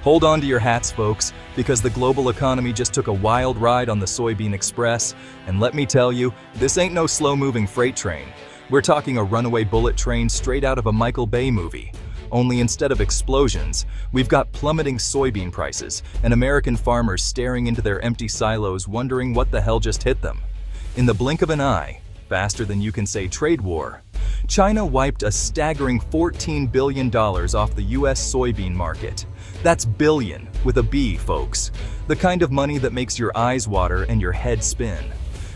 Hold on to your hats, folks, because the global economy just took a wild ride on the Soybean Express, and let me tell you, this ain't no slow-moving freight train. We're talking a runaway bullet train straight out of a Michael Bay movie. Only instead of explosions, we've got plummeting soybean prices and American farmers staring into their empty silos wondering what the hell just hit them. In the blink of an eye, faster than you can say trade war, China wiped a staggering $14 billion off the US soybean market. That's billion with a B, folks. The kind of money that makes your eyes water and your head spin.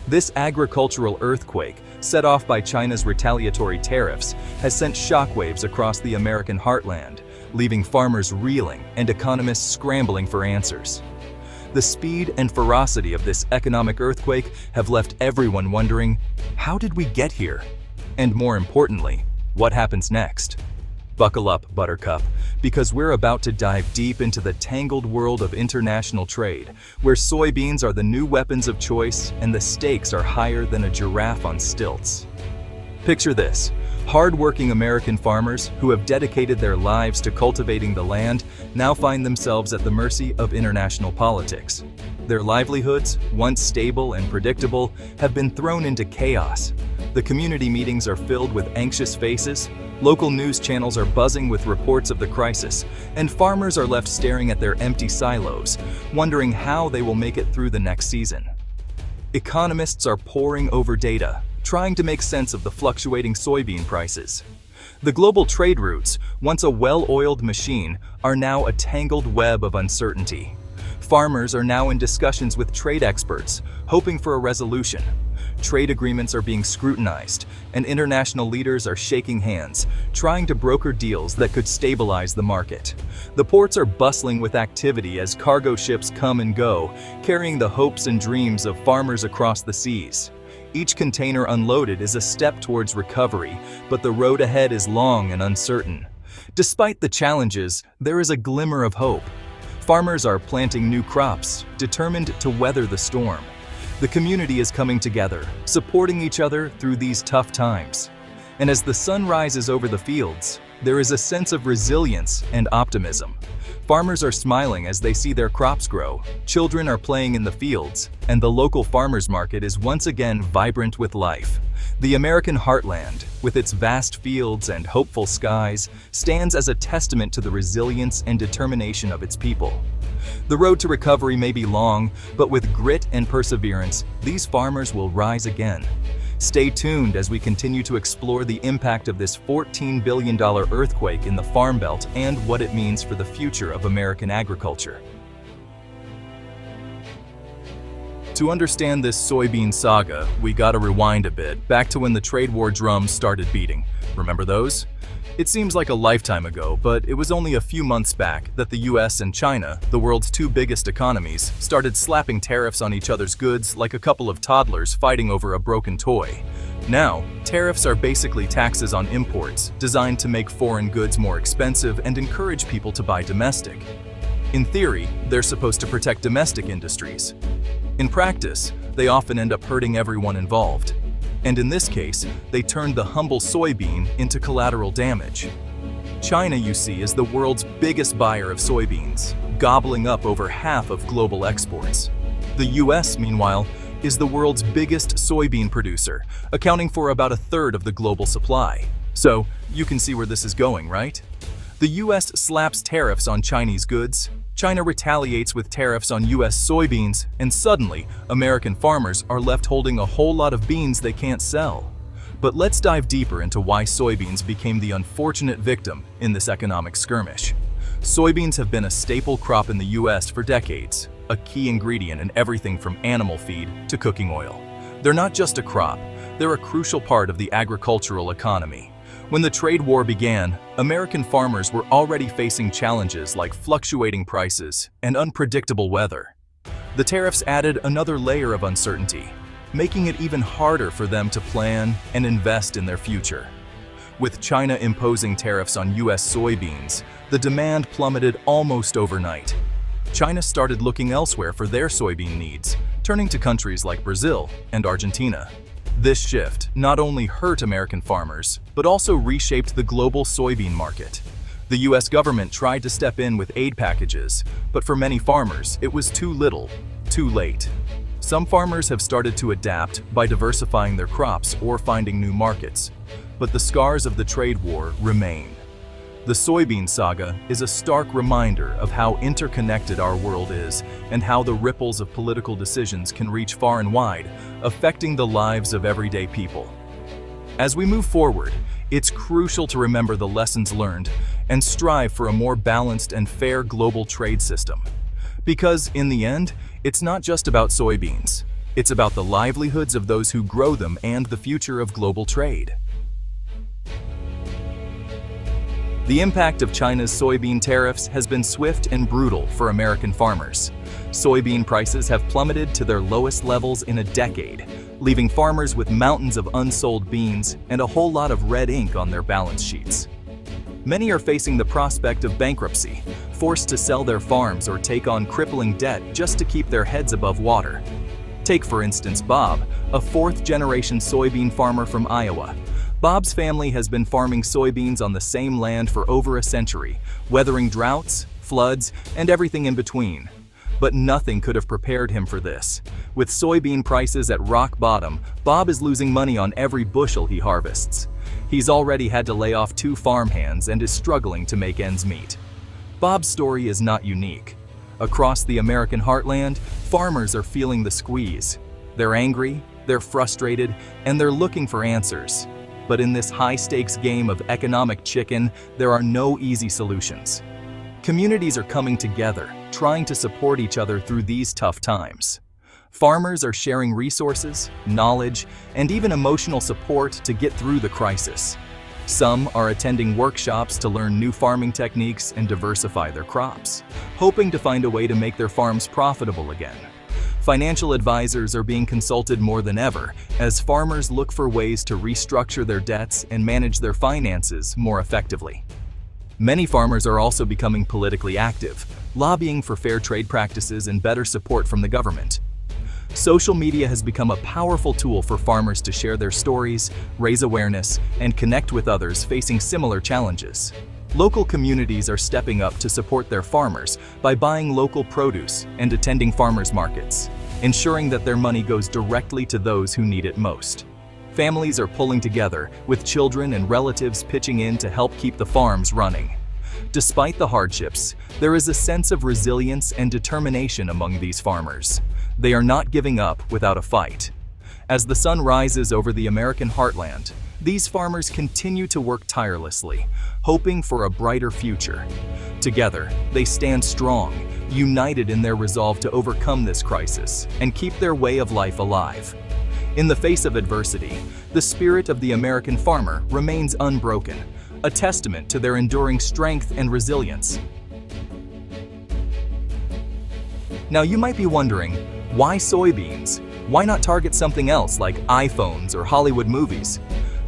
This agricultural earthquake, set off by China's retaliatory tariffs, has sent shockwaves across the American heartland, leaving farmers reeling and economists scrambling for answers. The speed and ferocity of this economic earthquake have left everyone wondering, how did we get here? And more importantly, what happens next? Buckle up, Buttercup, because we're about to dive deep into the tangled world of international trade, where soybeans are the new weapons of choice and the stakes are higher than a giraffe on stilts. Picture this: hard-working American farmers who have dedicated their lives to cultivating the land now find themselves at the mercy of international politics. Their livelihoods, once stable and predictable, have been thrown into chaos. The community meetings are filled with anxious faces, local news channels are buzzing with reports of the crisis, and farmers are left staring at their empty silos, wondering how they will make it through the next season. Economists are poring over data, trying to make sense of the fluctuating soybean prices. The global trade routes, once a well-oiled machine, are now a tangled web of uncertainty. Farmers are now in discussions with trade experts, hoping for a resolution. Trade agreements are being scrutinized, and international leaders are shaking hands, trying to broker deals that could stabilize the market. The ports are bustling with activity as cargo ships come and go, carrying the hopes and dreams of farmers across the seas. Each container unloaded is a step towards recovery, but the road ahead is long and uncertain. Despite the challenges, there is a glimmer of hope. Farmers are planting new crops, determined to weather the storm. The community is coming together, supporting each other through these tough times. And as the sun rises over the fields, there is a sense of resilience and optimism. Farmers are smiling as they see their crops grow, children are playing in the fields, and the local farmers market is once again vibrant with life. The American heartland, with its vast fields and hopeful skies, stands as a testament to the resilience and determination of its people. The road to recovery may be long, but with grit and perseverance, these farmers will rise again. Stay tuned as we continue to explore the impact of this $14 billion earthquake in the Farm Belt and what it means for the future of American agriculture. To understand this soybean saga, we gotta rewind a bit, back to when the trade war drums started beating. Remember those? It seems like a lifetime ago, but it was only a few months back that the US and China, the world's two biggest economies, started slapping tariffs on each other's goods like a couple of toddlers fighting over a broken toy. Now, tariffs are basically taxes on imports, designed to make foreign goods more expensive and encourage people to buy domestic. In theory, they're supposed to protect domestic industries. In practice, they often end up hurting everyone involved. And in this case, they turned the humble soybean into collateral damage. China, you see, is the world's biggest buyer of soybeans, gobbling up over half of global exports. The US, meanwhile, is the world's biggest soybean producer, accounting for about a third of the global supply. So, you can see where this is going, right? The US slaps tariffs on Chinese goods, China retaliates with tariffs on US soybeans, and suddenly, American farmers are left holding a whole lot of beans they can't sell. But let's dive deeper into why soybeans became the unfortunate victim in this economic skirmish. Soybeans have been a staple crop in the US for decades, a key ingredient in everything from animal feed to cooking oil. They're not just a crop, they're a crucial part of the agricultural economy. When the trade war began, American farmers were already facing challenges like fluctuating prices and unpredictable weather. The tariffs added another layer of uncertainty, making it even harder for them to plan and invest in their future. With China imposing tariffs on US soybeans, the demand plummeted almost overnight. China started looking elsewhere for their soybean needs, turning to countries like Brazil and Argentina. This shift not only hurt American farmers, but also reshaped the global soybean market. The US government tried to step in with aid packages, but for many farmers, it was too little, too late. Some farmers have started to adapt by diversifying their crops or finding new markets, but the scars of the trade war remain. The soybean saga is a stark reminder of how interconnected our world is and how the ripples of political decisions can reach far and wide, affecting the lives of everyday people. As we move forward, it's crucial to remember the lessons learned and strive for a more balanced and fair global trade system. Because, in the end, it's not just about soybeans. It's about the livelihoods of those who grow them and the future of global trade. The impact of China's soybean tariffs has been swift and brutal for American farmers. Soybean prices have plummeted to their lowest levels in a decade, leaving farmers with mountains of unsold beans and a whole lot of red ink on their balance sheets. Many are facing the prospect of bankruptcy, forced to sell their farms or take on crippling debt just to keep their heads above water. Take, for instance, Bob, a fourth-generation soybean farmer from Iowa. Bob's family has been farming soybeans on the same land for over a century, weathering droughts, floods, and everything in between. But nothing could have prepared him for this. With soybean prices at rock bottom, Bob is losing money on every bushel he harvests. He's already had to lay off 2 farmhands and is struggling to make ends meet. Bob's story is not unique. Across the American heartland, farmers are feeling the squeeze. They're angry, they're frustrated, and they're looking for answers. But in this high-stakes game of economic chicken, there are no easy solutions. Communities are coming together, trying to support each other through these tough times. Farmers are sharing resources, knowledge, and even emotional support to get through the crisis. Some are attending workshops to learn new farming techniques and diversify their crops, hoping to find a way to make their farms profitable again. Financial advisors are being consulted more than ever as farmers look for ways to restructure their debts and manage their finances more effectively. Many farmers are also becoming politically active, lobbying for fair trade practices and better support from the government. Social media has become a powerful tool for farmers to share their stories, raise awareness, and connect with others facing similar challenges. Local communities are stepping up to support their farmers by buying local produce and attending farmers markets, ensuring that their money goes directly to those who need it most. Families are pulling together, with children and relatives pitching in to help keep the farms running. Despite the hardships, there is a sense of resilience and determination among these farmers. They are not giving up without a fight. As the sun rises over the American heartland, these farmers continue to work tirelessly, hoping for a brighter future. Together, they stand strong, united in their resolve to overcome this crisis and keep their way of life alive. In the face of adversity, the spirit of the American farmer remains unbroken, a testament to their enduring strength and resilience. Now you might be wondering, why soybeans? Why not target something else like iPhones or Hollywood movies?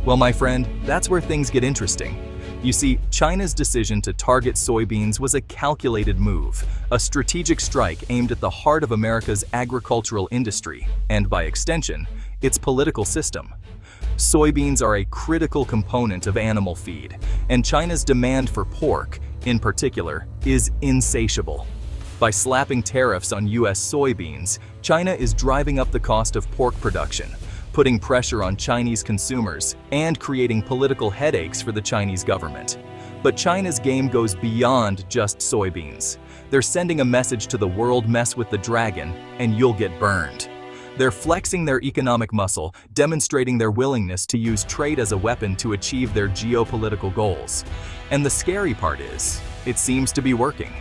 Well, my friend, that's where things get interesting. You see, China's decision to target soybeans was a calculated move, a strategic strike aimed at the heart of America's agricultural industry, and by extension, its political system. Soybeans are a critical component of animal feed, and China's demand for pork, in particular, is insatiable. By slapping tariffs on US soybeans, China is driving up the cost of pork production, putting pressure on Chinese consumers and creating political headaches for the Chinese government. But China's game goes beyond just soybeans. They're sending a message to the world: mess with the dragon and you'll get burned. They're flexing their economic muscle, demonstrating their willingness to use trade as a weapon to achieve their geopolitical goals. And the scary part is, it seems to be working.